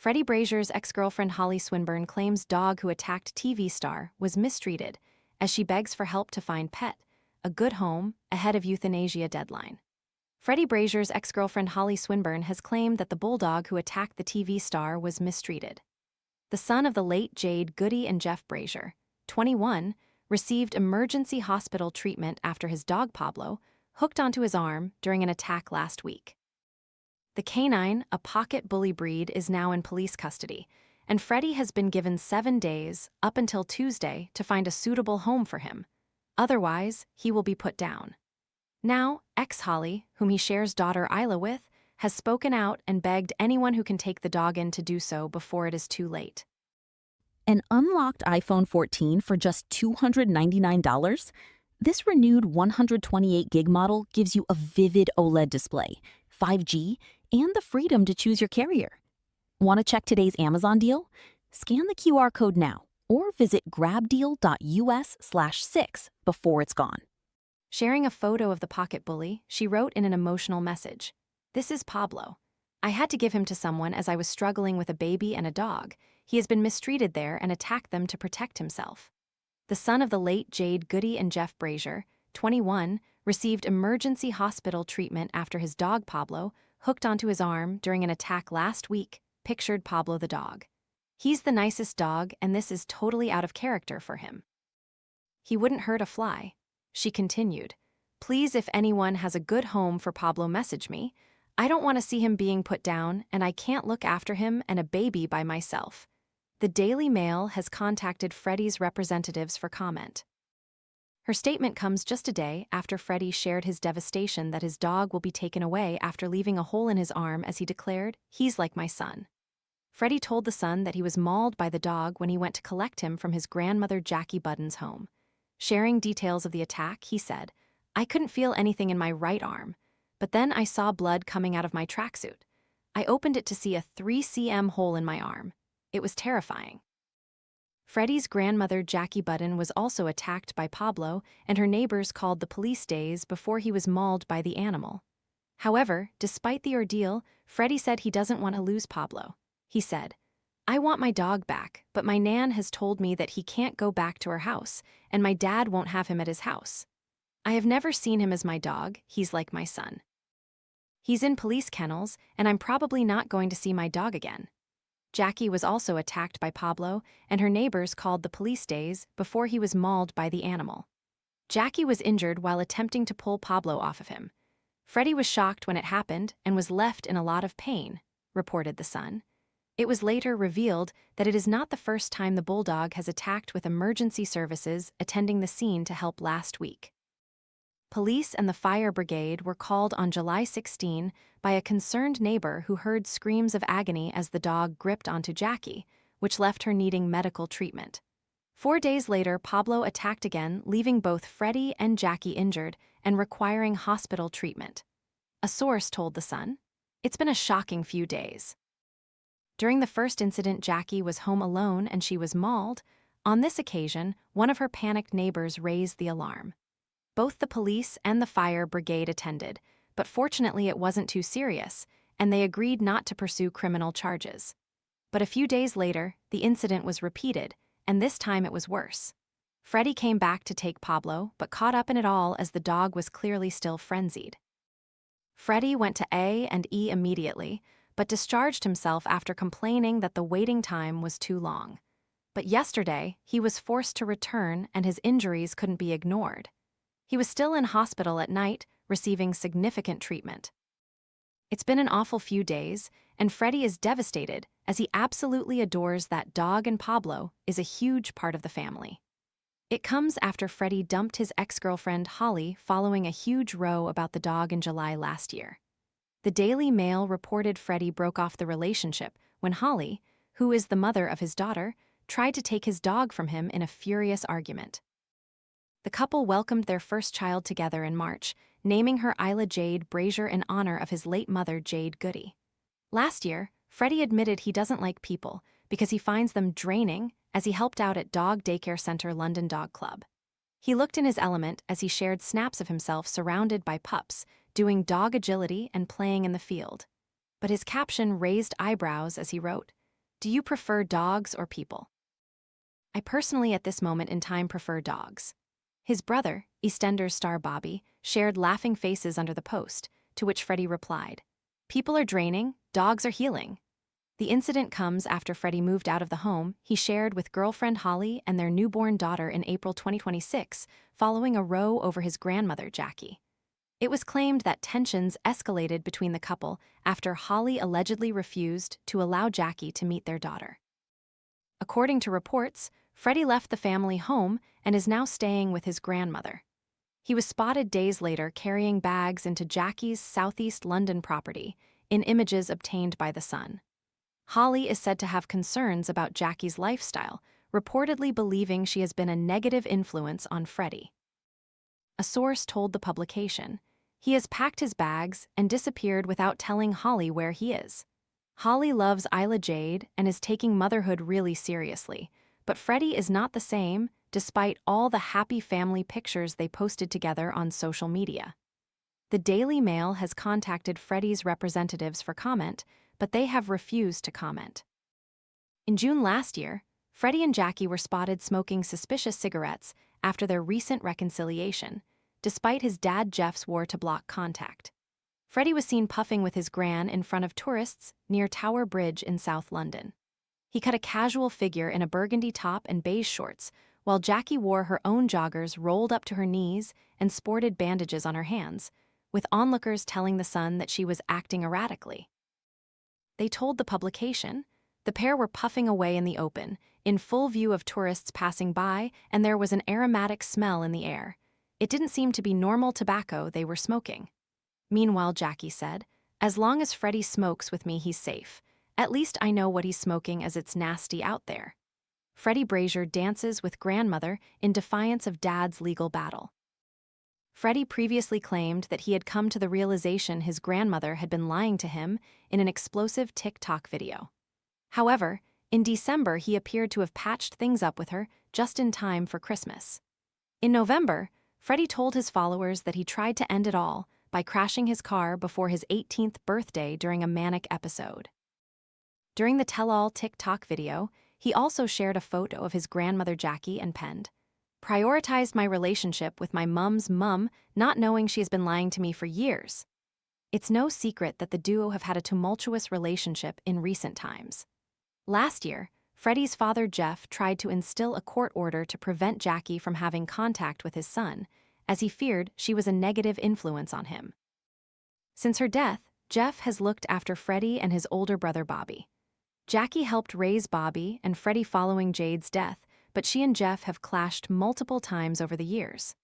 Freddy Brazier's ex-girlfriend Holly Swinburn claims dog who attacked TV star was mistreated as she begs for help to find pet, a good home, ahead of euthanasia deadline. Freddy Brazier's ex-girlfriend Holly Swinburn has claimed that the bulldog who attacked the TV star was mistreated. The son of the late Jade, Goody, and Jeff Brazier, 21, received emergency hospital treatment after his dog Pablo hooked onto his arm during an attack last week. The canine, a pocket bully breed, is now in police custody, and Freddy has been given 7 days, up until Tuesday, to find a suitable home for him. Otherwise, he will be put down. Now, ex-Holly, whom he shares daughter Isla with, has spoken out and begged anyone who can take the dog in to do so before it is too late. An unlocked iPhone 14 for just $299? This renewed 128 gig model gives you a vivid OLED display, 5G, and the freedom to choose your carrier. Want to check today's Amazon deal? Scan the QR code now or visit grabdeal.us/6 before it's gone. Sharing a photo of the pocket bully, she wrote in an emotional message, "This is Pablo. I had to give him to someone as I was struggling with a baby and a dog. He has been mistreated there and attacked them to protect himself." The son of the late Jade, Goody, and Jeff Brazier, 21, received emergency hospital treatment after his dog Pablo hooked onto his arm during an attack last week, pictured Pablo the dog. "He's the nicest dog, and this is totally out of character for him. He wouldn't hurt a fly." She continued, "Please, if anyone has a good home for Pablo, message me. I don't want to see him being put down, and I can't look after him and a baby by myself." The Daily Mail has contacted Freddy's representatives for comment. Her statement comes just a day after Freddy shared his devastation that his dog will be taken away after leaving a hole in his arm, as he declared, "He's like my son." Freddy told the Sun that he was mauled by the dog when he went to collect him from his grandmother Jackie Budden's home. Sharing details of the attack, he said, "I couldn't feel anything in my right arm, but then I saw blood coming out of my tracksuit. I opened it to see a 3 cm hole in my arm. It was terrifying." Freddy's grandmother Jackie Budden was also attacked by Pablo, and her neighbors called the police days before he was mauled by the animal. However, despite the ordeal, Freddy said he doesn't want to lose Pablo. He said, "I want my dog back, but my nan has told me that he can't go back to her house, and my dad won't have him at his house. I have never seen him as my dog. He's like my son. He's in police kennels, and I'm probably not going to see my dog again." Jackie was also attacked by Pablo, and her neighbors called the police days before he was mauled by the animal. Jackie was injured while attempting to pull Pablo off of him. Freddy was shocked when it happened and was left in a lot of pain, reported the Sun. It was later revealed that it is not the first time the bulldog has attacked, with emergency services attending the scene to help last week. Police and the fire brigade were called on July 16 by a concerned neighbor who heard screams of agony as the dog gripped onto Jackie, which left her needing medical treatment. 4 days later, Pablo attacked again, leaving both Freddy and Jackie injured and requiring hospital treatment. A source told the Sun, "It's been a shocking few days." During the first incident, Jackie was home alone and she was mauled. On this occasion, one of her panicked neighbors raised the alarm. Both the police and the fire brigade attended, but fortunately it wasn't too serious, and they agreed not to pursue criminal charges. But a few days later, the incident was repeated, and this time it was worse. Freddy came back to take Pablo, but caught up in it all as the dog was clearly still frenzied. Freddy went to A&E immediately, but discharged himself after complaining that the waiting time was too long. But yesterday, he was forced to return and his injuries couldn't be ignored. He was still in hospital at night, receiving significant treatment. It's been an awful few days, and Freddy is devastated as he absolutely adores that dog, and Pablo is a huge part of the family. It comes after Freddy dumped his ex-girlfriend Holly following a huge row about the dog in July last year. The Daily Mail reported Freddy broke off the relationship when Holly, who is the mother of his daughter, tried to take his dog from him in a furious argument. The couple welcomed their first child together in March, naming her Isla Jade Brazier in honor of his late mother Jade, Goody. Last year, Freddy admitted he doesn't like people because he finds them draining, as he helped out at dog daycare center London Dog Club. He looked in his element as he shared snaps of himself surrounded by pups, doing dog agility and playing in the field. But his caption raised eyebrows as he wrote, Do you prefer dogs or people? I personally at this moment in time prefer dogs. His brother, EastEnders star Bobby, shared laughing faces under the post, to which Freddy replied, "People are draining, dogs are healing." The incident comes after Freddy moved out of the home he shared with girlfriend Holly and their newborn daughter in April 2026, following a row over his grandmother, Jackie. It was claimed that tensions escalated between the couple after Holly allegedly refused to allow Jackie to meet their daughter. According to reports, Freddy left the family home and is now staying with his grandmother. He was spotted days later carrying bags into Jackie's southeast London property, in images obtained by The Sun. Holly is said to have concerns about Jackie's lifestyle, reportedly believing she has been a negative influence on Freddy. A source told the publication, "He has packed his bags and disappeared without telling Holly where he is." Holly loves Isla Jade and is taking motherhood really seriously, but Freddy is not the same despite all the happy family pictures they posted together on social media. The Daily Mail has contacted Freddy's representatives for comment, but they have refused to comment. In June last year, Freddy and Jackie were spotted smoking suspicious cigarettes after their recent reconciliation, despite his dad Jeff's war to block contact. Freddy was seen puffing with his gran in front of tourists near Tower Bridge in South London. He cut a casual figure in a burgundy top and beige shorts, while Jackie wore her own joggers rolled up to her knees and sported bandages on her hands, with onlookers telling The Sun that she was acting erratically. They told the publication, "The pair were puffing away in the open, in full view of tourists passing by, and there was an aromatic smell in the air. It didn't seem to be normal tobacco they were smoking." Meanwhile, Jackie said, "As long as Freddy smokes with me, he's safe. At least I know what he's smoking as it's nasty out there." Freddy Brazier dances with grandmother in defiance of dad's legal battle. Freddy previously claimed that he had come to the realization his grandmother had been lying to him in an explosive TikTok video. However, in December he appeared to have patched things up with her just in time for Christmas. In November, Freddy told his followers that he tried to end it all by crashing his car before his 18th birthday during a manic episode. During the tell-all TikTok video, he also shared a photo of his grandmother Jackie and penned, "Prioritized my relationship with my mum's mum, not knowing she has been lying to me for years." It's no secret that the duo have had a tumultuous relationship in recent times. Last year, Freddy's father Jeff tried to instill a court order to prevent Jackie from having contact with his son, as he feared she was a negative influence on him. Since her death, Jeff has looked after Freddy and his older brother Bobby. Jackie helped raise Bobby and Freddy following Jade's death, but she and Jeff have clashed multiple times over the years.